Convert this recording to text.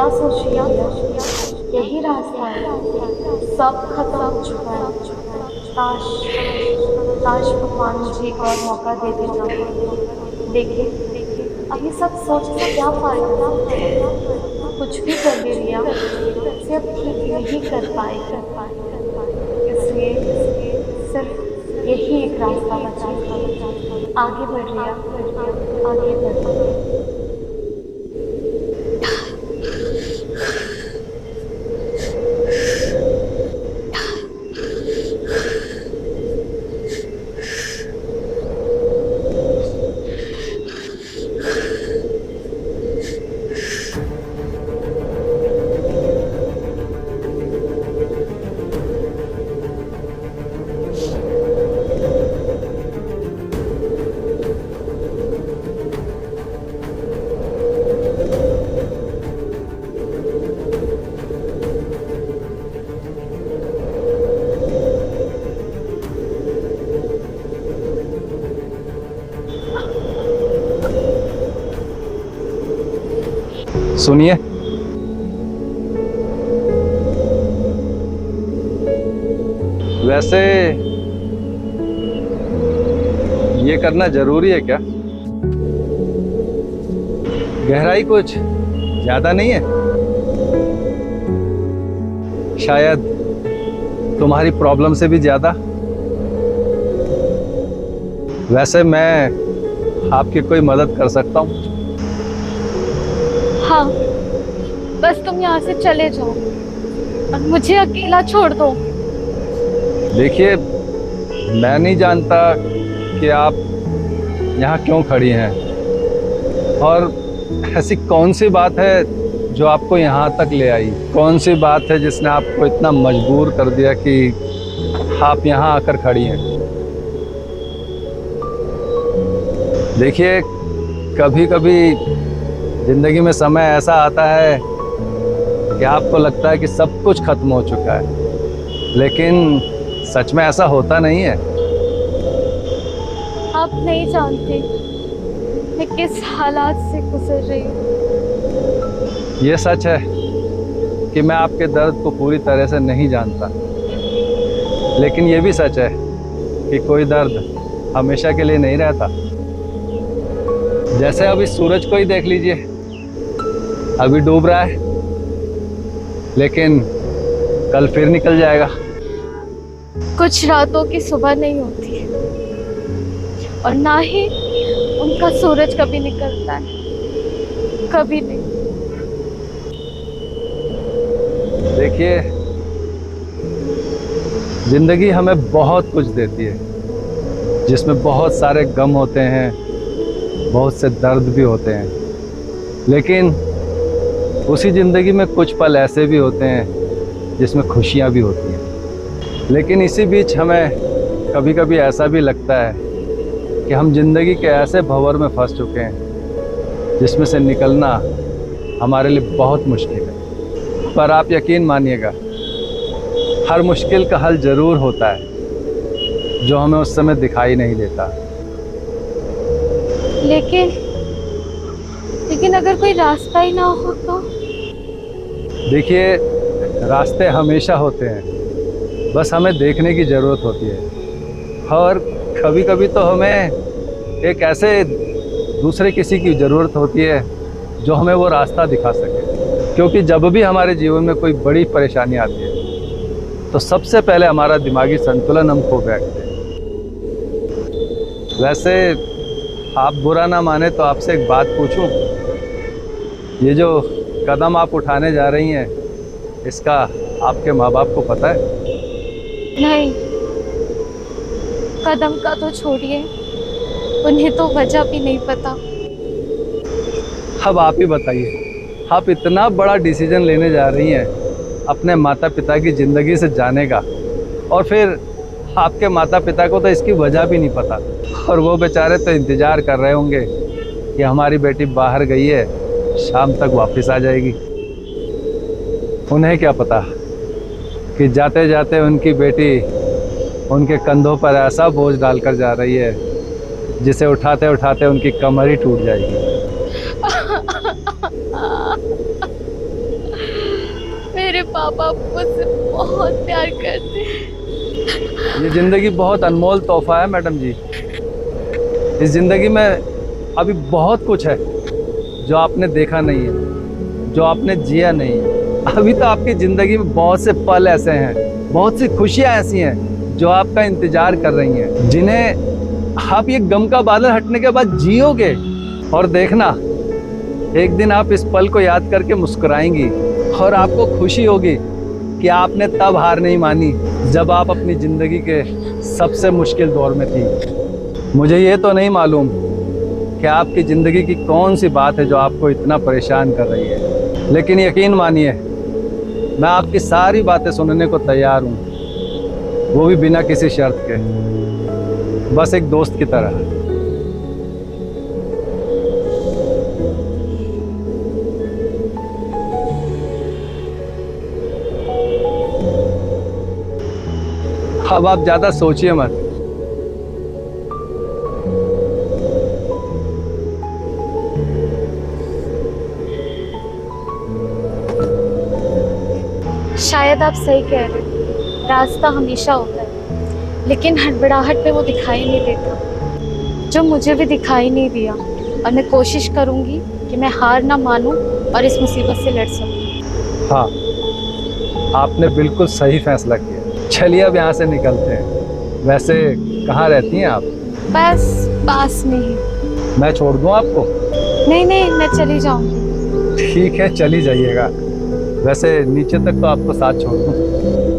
क्या सोच रही है? यही रास्ता है। सब खत्म हो चुका है। काश काश भगवान मुझे एक और मौका दे देता। लेकिन अभी सब सोच के क्या फायदा? कुछ भी कर ले रिया, सिर्फ ठीक नहीं कर पाएगी। इसलिए सिर्फ यही एक रास्ता बचा है। आगे बढ़ रिया, आगे बढ़। सुनिए, वैसे ये करना जरूरी है क्या? गहराई कुछ ज्यादा नहीं है? शायद तुम्हारी प्रॉब्लम से भी ज्यादा। वैसे मैं आपकी कोई मदद कर सकता हूँ? हाँ, बस तुम यहाँ से चले जाओ और मुझे अकेला छोड़ दो। देखिए, मैं नहीं जानता कि आप यहाँ क्यों खड़ी हैं और ऐसी कौन सी बात है जो आपको यहाँ तक ले आई। कौन सी बात है जिसने आपको इतना मजबूर कर दिया कि आप यहाँ आकर खड़ी हैं। देखिए, कभी कभी जिंदगी में समय ऐसा आता है कि आपको लगता है कि सब कुछ खत्म हो चुका है, लेकिन सच में ऐसा होता नहीं है। आप नहीं जानते मैं किस हालात से गुजर रही हूँ। ये सच है कि मैं आपके दर्द को पूरी तरह से नहीं जानता, लेकिन ये भी सच है कि कोई दर्द हमेशा के लिए नहीं रहता। जैसे अभी सूरज को ही देख लीजिए, अभी डूब रहा है, लेकिन कल फिर निकल जाएगा। कुछ रातों की सुबह नहीं होती और ना ही उनका सूरज कभी निकलता है, कभी नहीं। देखिए, जिंदगी हमें बहुत कुछ देती है, जिसमें बहुत सारे गम होते हैं, बहुत से दर्द भी होते हैं, लेकिन उसी ज़िंदगी में कुछ पल ऐसे भी होते हैं जिसमें खुशियाँ भी होती हैं। लेकिन इसी बीच हमें कभी कभी ऐसा भी लगता है कि हम ज़िंदगी के ऐसे भंवर में फंस चुके हैं जिसमें से निकलना हमारे लिए बहुत मुश्किल है। पर आप यकीन मानिएगा, हर मुश्किल का हल ज़रूर होता है जो हमें उस समय दिखाई नहीं देता। लेकिन अगर कोई रास्ता ही ना हो तो? देखिए, रास्ते हमेशा होते हैं, बस हमें देखने की ज़रूरत होती है। और कभी कभी तो हमें एक ऐसे दूसरे किसी की ज़रूरत होती है जो हमें वो रास्ता दिखा सके। क्योंकि जब भी हमारे जीवन में कोई बड़ी परेशानी आती है तो सबसे पहले हमारा दिमागी संतुलन हम खो बैठते हैं। वैसे आप बुरा ना माने तो आपसे एक बात पूछूं? ये जो कदम आप उठाने जा रही हैं, इसका आपके माँ बाप को पता है? नहीं, कदम का तो छोड़िए, उन्हें तो वजह भी नहीं पता। अब आप ही बताइए, आप इतना बड़ा डिसीजन लेने जा रही हैं अपने माता पिता की ज़िंदगी से जाने का, और फिर आपके माता पिता को तो इसकी वजह भी नहीं पता, और वो बेचारे तो इंतज़ार कर रहे होंगे कि हमारी बेटी बाहर गई है, शाम तक वापस आ जाएगी। उन्हें क्या पता कि जाते जाते उनकी बेटी उनके कंधों पर ऐसा बोझ डालकर जा रही है जिसे उठाते उठाते उनकी कमर ही टूट जाएगी। पापा मुझसे बहुत प्यार करते हैं। ये ज़िंदगी बहुत अनमोल तोहफा है मैडम जी। इस ज़िंदगी में अभी बहुत कुछ है जो आपने देखा नहीं है, जो आपने जिया नहीं है। अभी तो आपकी ज़िंदगी में बहुत से पल ऐसे हैं, बहुत सी खुशियाँ ऐसी हैं जो आपका इंतज़ार कर रही हैं, जिन्हें आप ये गम का बादल हटने के बाद जियोगे। और देखना, एक दिन आप इस पल को याद करके मुस्कुराएंगी और आपको खुशी होगी कि आपने तब हार नहीं मानी जब आप अपनी ज़िंदगी के सबसे मुश्किल दौर में थी। मुझे ये तो नहीं मालूम कि आपकी ज़िंदगी की कौन सी बात है जो आपको इतना परेशान कर रही है, लेकिन यकीन मानिए मैं आपकी सारी बातें सुनने को तैयार हूँ, वो भी बिना किसी शर्त के, बस एक दोस्त की तरह। अब आप ज़्यादा सोचिए मत। शायद आप सही कह रहे हैं, रास्ता हमेशा होता है, लेकिन हड़बड़ाहट में वो दिखाई नहीं देता, जो मुझे भी दिखाई नहीं दिया। और मैं कोशिश करूंगी कि मैं हार ना मानूं और इस मुसीबत से लड़ सकूं। हाँ, आपने बिल्कुल सही फैसला किया। चलिए अब यहाँ से निकलते हैं। वैसे कहाँ रहती हैं आप? बस पास में ही। मैं छोड़ दूँ आपको? नहीं नहीं, मैं चली जाऊंगी। ठीक है, चली जाइएगा। वैसे नीचे तक तो आपको साथ छोड़ दूँ।